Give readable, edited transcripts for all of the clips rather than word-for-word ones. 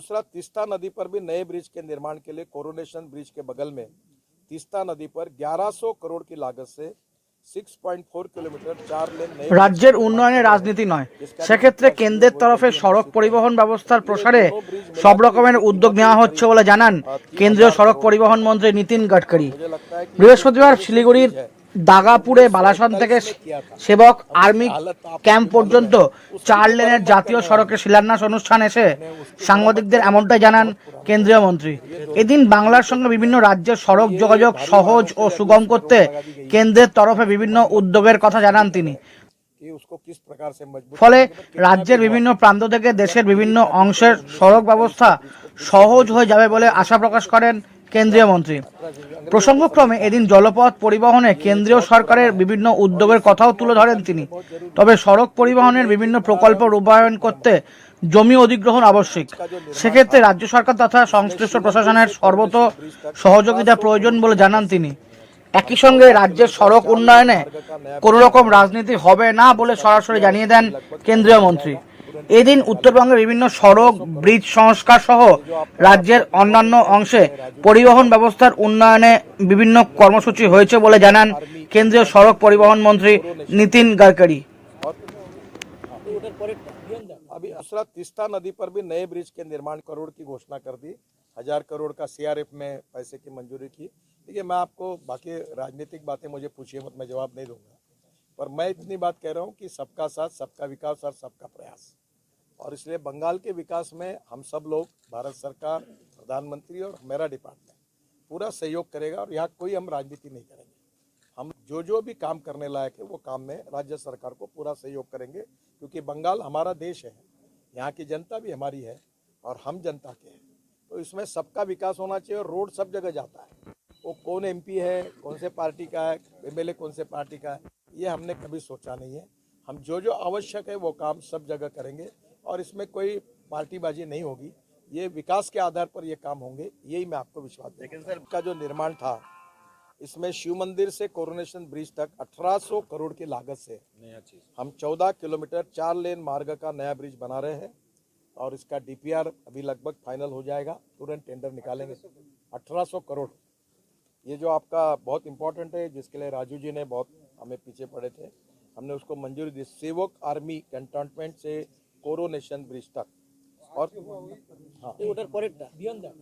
दूसरा तीस्ता नदी पर भी नए ब्रिज के निर्माण के लिए कोरोनेशन ब्रिज के बगल में तीस्ता नदी पर 1100 करोड़ की लागत से 6.4 किलोमीटर 4 लेन नए রাজ্যের উন্নয়নে রাজনীতি নয়, সেক্ষেত্রে কেন্দ্রের তরফে সড়ক পরিবহন ব্যবস্থার প্রসারে সব রকমের উদ্যোগ নেওয়া হচ্ছে বলে জানান কেন্দ্রীয় সড়ক পরিবহন মন্ত্রী নীতিন গডকরি। বৃহস্পতিবার শিলিগুড়ির দাগাপুরে বালাসন থেকে সেবক আর্মি ক্যাম্প পর্যন্ত 4 লেনের জাতীয় সড়কের শিলান্যাস অনুষ্ঠান এসে সাংবাদিকদের এমনটাই জানান কেন্দ্রীয় মন্ত্রী। এদিন বাংলার সঙ্গে বিভিন্ন রাজ্যের সড়ক যোগাযোগ সহজ ও সুগম করতে কেন্দ্রের তরফে বিভিন্ন উদ্যোগের কথা জানান তিনি। ফলে রাজ্যের বিভিন্ন প্রান্ত থেকে দেশের বিভিন্ন অংশের সড়ক ব্যবস্থা সহজ হয়ে যাবে বলে আশা প্রকাশ করেন কেন্দ্রীয় মন্ত্রী। প্রসঙ্গক্রমে এদিন জলপথ পরিবহনে কেন্দ্রীয় সরকারের বিভিন্ন উদ্যোগের কথাও তুলে ধরেন তিনি। তবে সড়ক পরিবহনের বিভিন্ন প্রকল্প রূপায়ণ করতে জমি অধিগ্রহণ আবশ্যিক, সেক্ষেত্রে রাজ্য সরকার তথা সংশ্লিষ্ট প্রশাসনের সর্বত সহযোগিতা প্রয়োজন বলে জানান তিনি। একই সঙ্গে রাজ্যের সড়ক উন্নয়নে কোনো রকম রাজনীতি হবে না বলে সরাসরি জানিয়ে দেন কেন্দ্রীয় মন্ত্রী। এদিন উত্তরবঙ্গের বিভিন্ন সড়ক ব্রিজ সংস্কার সহ রাজ্যের অন্যান্য অংশে পরিবহন ব্যবস্থার উন্নয়নে বিভিন্ন কর্মসূচি হয়েছে বলে জানান কেন্দ্রীয় সড়ক পরিবহন মন্ত্রী নীতিন গডকরি। अभी दूसरा तीस्ता नदी पर भी नए ब्रिज के निर्माण करोड़ की घोषणा कर दी। 1000 करोड़ का सीआरएफ में पैसे की मंजूरी की। देखिए, मैं आपको बाकी राजनीतिक बातें मुझे पूछिए मत, मैं जवाब नहीं दूंगा, पर मैं इतनी बात कह रहा हूं कि सबका साथ, सबका विकास और सबका प्रयास, और इसलिए बंगाल के विकास में हम सब लोग, भारत सरकार, प्रधानमंत्री और मेरा डिपार्टमेंट पूरा सहयोग करेगा। और यहाँ कोई हम राजनीति नहीं करेंगे। हम जो भी काम करने लायक है वो काम में राज्य सरकार को पूरा सहयोग करेंगे, क्योंकि बंगाल हमारा देश है, यहाँ की जनता भी हमारी है और हम जनता के हैं। तो इसमें सबका विकास होना चाहिए। और रोड सब जगह जाता है, वो कौन एमपी है, कौन से पार्टी का है, एमएलए कौन से पार्टी का है, ये हमने कभी सोचा नहीं है। हम जो आवश्यक है वो काम सब जगह करेंगे और इसमें कोई पार्टीबाजी नहीं होगी। ये विकास के आधार पर ये काम होंगे, यही मैं आपको विश्वास देता हूं। लेकिन सर, का जो निर्माण था इसमें शिव मंदिर से कोरोनेशन ब्रिज तक 1800 करोड़ की लागत से हम 14 किलोमीटर 4 लेन मार्ग का नया ब्रिज बना रहे हैं और इसका डीपीआर अभी लगभग फाइनल हो जाएगा। तुरंत टेंडर निकालेंगे। 1800 करोड़, ये जो आपका बहुत इंपॉर्टेंट है, जिसके लिए राजू जी ने बहुत हमें पीछे पड़े थे, हमने उसको मंजूरी दी। सेवक आर्मी कैंटोनमेंट से कोरोनेशन ब्रिज तक। और हाँ,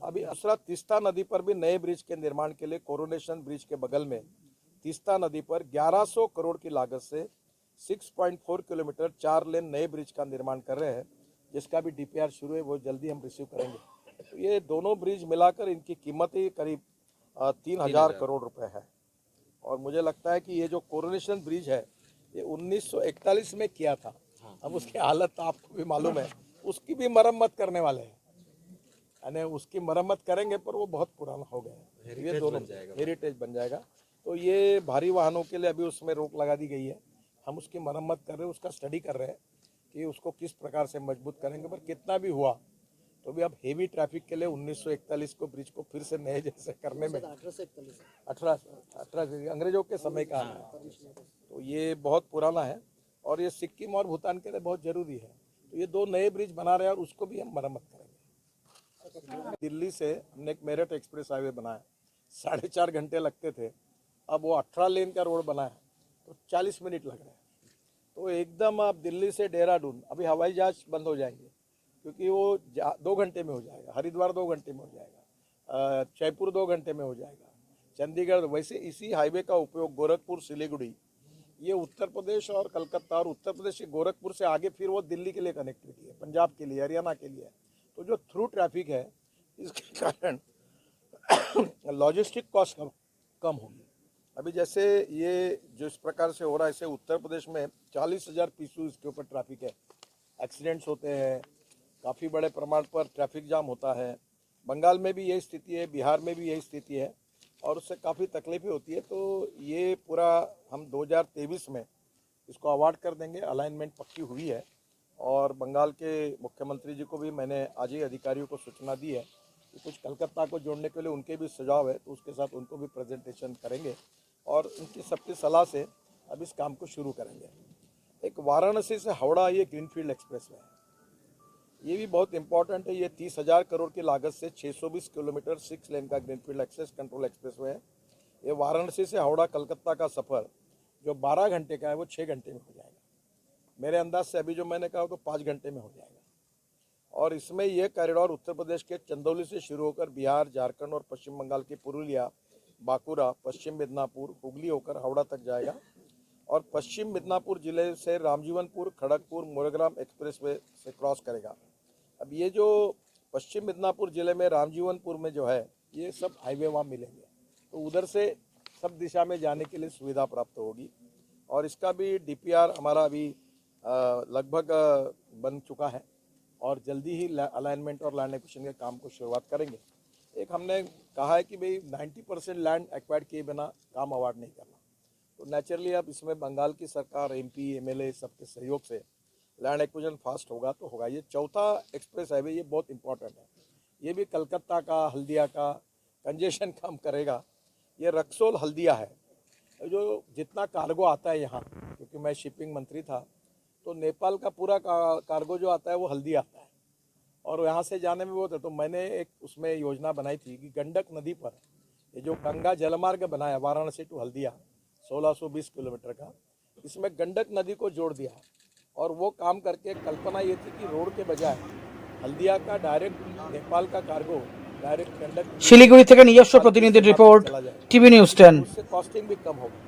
अभी दूसरा तीस्ता नदी पर भी नए ब्रिज के निर्माण के लिए कोरोनेशन ब्रिज के बगल में तीस्ता नदी पर 1100 करोड़ की लागत से 6.4 किलोमीटर 4 लेन नए ब्रिज का निर्माण कर रहे हैं, जिसका भी डीपीआर शुरू है, वो जल्दी हम रिसीव करेंगे। तो ये दोनों ब्रिज मिलाकर इनकी कीमत ही करीब 3000 करोड़ रुपए है। और मुझे लगता है कि ये जो कोरोनेशन ब्रिज है ये 1941 में किया था। अब उसकी हालत तो आपको भी मालूम है, उसकी भी मरम्मत करने वाले हैं, यानी उसकी मरम्मत करेंगे, पर वो बहुत पुराना हो गया है। ये दोनों हेरिटेज बन जाएगा। तो ये भारी वाहनों के लिए अभी उसमें रोक लगा दी गई है। हम उसकी मरम्मत कर रहे हैं, उसका स्टडी कर रहे हैं कि उसको किस प्रकार से मजबूत करेंगे। पर कितना भी हुआ तो भी अब हेवी ट्रैफिक के लिए 1941 को ब्रिज को फिर से नए जैसे करने में 18 अंग्रेजों के समय का है, तो ये बहुत पुराना है और ये सिक्किम और भूटान के लिए बहुत जरूरी है। तो ये दो नए ब्रिज बना रहे हैं और उसको भी हम मरम्मत करेंगे। दिल्ली से हमने एक मेरठ एक्सप्रेस हाईवे बनाया, 4.5 घंटे लगते थे, अब वो 18 लेन का रोड बना है तो 40 मिनट लग रहे हैं। तो एकदम आप दिल्ली से देहरादून, अभी हवाई जहाज बंद हो जाएंगे क्योंकि वो 2 घंटे में हो जाएगा, हरिद्वार 2 घंटे में हो जाएगा, जयपुर 2 घंटे में हो जाएगा, चंडीगढ़। वैसे इसी हाईवे का उपयोग गोरखपुर सिलीगुड़ी, ये उत्तर प्रदेश और कलकत्ता, और उत्तर प्रदेश के गोरखपुर से आगे फिर वो दिल्ली के लिए कनेक्टिविटी है, पंजाब के लिए, हरियाणा के लिए। तो जो थ्रू ट्रैफिक है इसके कारण लॉजिस्टिक कॉस्ट कम होगी। अभी जैसे ये जो इस प्रकार से हो रहा है, ऐसे उत्तर प्रदेश में 40,000 पीसू इसके ऊपर ट्रैफिक है, एक्सीडेंट्स होते हैं, काफ़ी बड़े प्रमाण पर ट्रैफिक जाम होता है। बंगाल में भी यही स्थिति है, बिहार में भी यही स्थिति है और उससे काफ़ी तकलीफें होती है। तो ये पूरा हम 2023 में इसको अवार्ड कर देंगे, अलाइनमेंट पक्की हुई है। और बंगाल के मुख्यमंत्री जी को भी मैंने आज ही अधिकारियों को सूचना दी है कि कुछ कलकत्ता को जोड़ने के लिए उनके भी सुझाव है, तो उसके साथ उनको भी प्रेजेंटेशन करेंगे और उनकी सबकी सलाह से अब इस काम को शुरू करेंगे। एक वाराणसी से हावड़ा ये ग्रीनफील्ड एक्सप्रेस है, ये भी बहुत इंपॉर्टेंट है। ये 30,000 करोड़ की लागत से 620 किलोमीटर 6 लेन का ग्रीनफील्ड एक्सेस कंट्रोल एक्सप्रेसवे है। ये वाराणसी से हावड़ा कलकत्ता का सफ़र जो 12 घंटे का है वो 6 घंटे में हो जाएगा। मेरे अंदाज से अभी जो मैंने कहा तो 5 घंटे में हो जाएगा। और इसमें यह कॉरिडोर उत्तर प्रदेश के चंदौली से शुरू होकर बिहार, झारखंड और पश्चिम बंगाल की पुरुलिया, बांकुरा, पश्चिम मिदनापुर, हुगली होकर हावड़ा तक जाएगा और पश्चिम मिदनापुर जिले से रामजीवनपुर, खड़गपुर, मोरग्राम एक्सप्रेसवे से क्रॉस करेगा। अब ये जो पश्चिम मिदनापुर जिले में रामजीवनपुर में जो है ये सब हाईवे वहाँ मिलेंगे, तो उधर से सब दिशा में जाने के लिए सुविधा प्राप्त होगी। और इसका भी डीपीआर हमारा अभी लगभग बन चुका है और जल्दी ही अलाइनमेंट और लैंड एक्विजिशन के काम को शुरुआत करेंगे। एक हमने कहा है कि भाई 90% लैंड एक्वायर्ड किए बिना काम अवार्ड नहीं करना, तो नेचुरली अब इसमें बंगाल की सरकार, एमपी, एमएलए सबके सहयोग से लैंड एक्विजिशन फास्ट होगा तो होगा। ये चौथा एक्सप्रेस हाईवे ये बहुत इंपॉर्टेंट है। ये भी कलकत्ता का, हल्दिया का कंजेशन कम करेगा। ये रक्सौल हल्दिया है। जो जितना कार्गो आता है यहाँ, क्योंकि मैं शिपिंग मंत्री था, तो नेपाल का पूरा कार्गो जो आता है वो हल्दी आता है और यहाँ से जाने में बहुत है। तो मैंने एक उसमें योजना बनाई थी कि गंडक नदी पर ये जो गंगा जलमार्ग बनाया वाराणसी टू हल्दिया 1620 किलोमीटर का, इसमें गंडक नदी को जोड़ दिया और वो काम करके कल्पना ये थी कि रोड के बजाय हल्दिया का डायरेक्ट नेपाल का कार्गो डायरेक्ट गंडक শিলিগুড়ি থেকে নিজস্ব প্রতিনিধির রিপোর্ট, টিভি নিউজ 10। उससे कॉस्टिंग भी कम होगी।